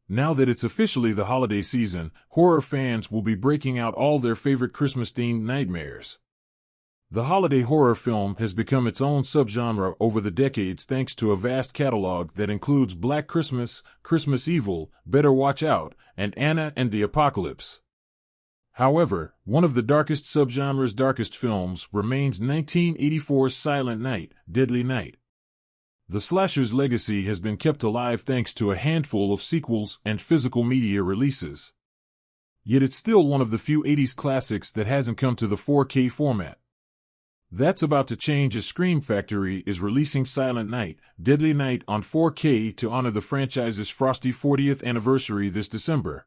Now that it's officially the holiday season, horror fans will be breaking out all their favorite Christmas-themed nightmares. The holiday horror film has become its own subgenre over the decades thanks to a vast catalog that includes Black Christmas, Christmas Evil, Better Watch Out, and Anna and the Apocalypse. However, one of the darkest subgenre's darkest films remains 1984's Silent Night, Deadly Night. The slasher's legacy has been kept alive thanks to a handful of sequels and physical media releases. Yet it's still one of the few 80s classics that hasn't come to the 4K format. That's about to change as Scream Factory is releasing Silent Night, Deadly Night on 4K to honor the franchise's frosty 40th anniversary this December.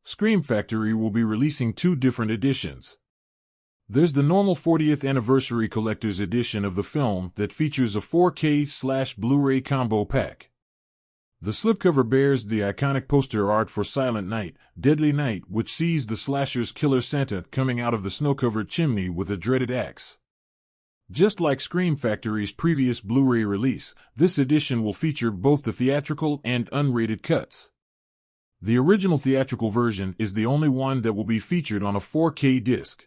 Scream Factory will be releasing two different editions. There's the normal 40th anniversary collector's edition of the film that features a 4K/Blu-ray combo pack. The slipcover bears the iconic poster art for Silent Night, Deadly Night, which sees the slasher's killer Santa coming out of the snow-covered chimney with a dreaded axe. Just like Scream Factory's previous Blu-ray release, this edition will feature both the theatrical and unrated cuts. The original theatrical version is the only one that will be featured on a 4K disc.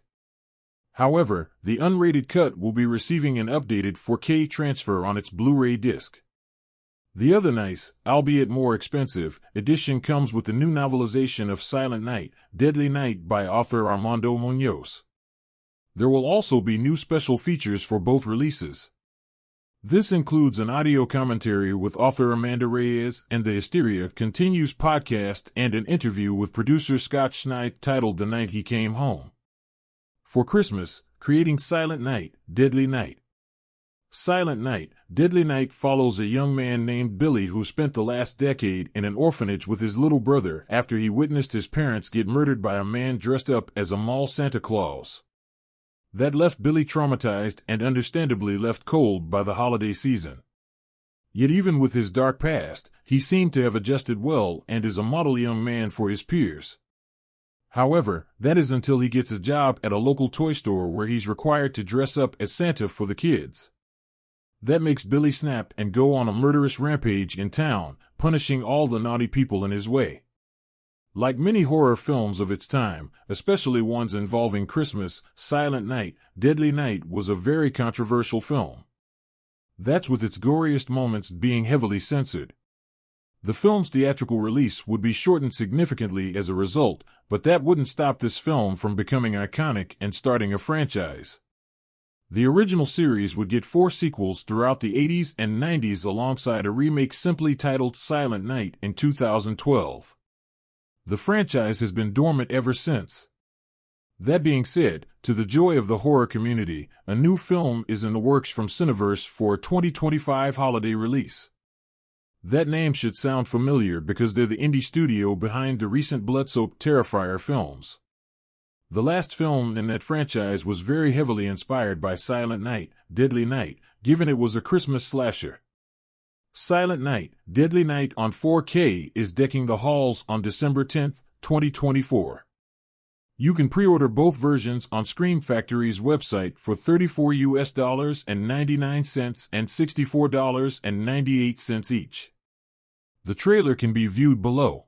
However, the unrated cut will be receiving an updated 4K transfer on its Blu-ray disc. The other nice, albeit more expensive, edition comes with the new novelization of Silent Night, Deadly Night by author Armando Munoz. There will also be new special features for both releases. This includes an audio commentary with author Amanda Reyes and the Hysteria Continues podcast and an interview with producer Scott Schneid titled The Night He Came Home. For Christmas, creating Silent Night, Deadly Night. Silent Night, Deadly Night follows a young man named Billy who spent the last decade in an orphanage with his little brother after he witnessed his parents get murdered by a man dressed up as a mall Santa Claus. That left Billy traumatized and understandably left cold by the holiday season. Yet even with his dark past, he seemed to have adjusted well and is a model young man for his peers. However, that is until he gets a job at a local toy store where he's required to dress up as Santa for the kids. That makes Billy snap and go on a murderous rampage in town, punishing all the naughty people in his way. Like many horror films of its time, especially ones involving Christmas, Silent Night, Deadly Night was a very controversial film. That's with its goriest moments being heavily censored. The film's theatrical release would be shortened significantly as a result, but that wouldn't stop this film from becoming iconic and starting a franchise. The original series would get 4 sequels throughout the 80s and 90s alongside a remake simply titled Silent Night in 2012. The franchise has been dormant ever since. That being said, to the joy of the horror community, a new film is in the works from Cineverse for a 2025 holiday release. That name should sound familiar because they're the indie studio behind the recent blood-soaked Terrifier films. The last film in that franchise was very heavily inspired by Silent Night, Deadly Night, given it was a Christmas slasher. Silent Night, Deadly Night on 4K is decking the halls on December 10, 2024. You can pre-order both versions on Scream Factory's website for $34.99 and $64.98 each. The trailer can be viewed below.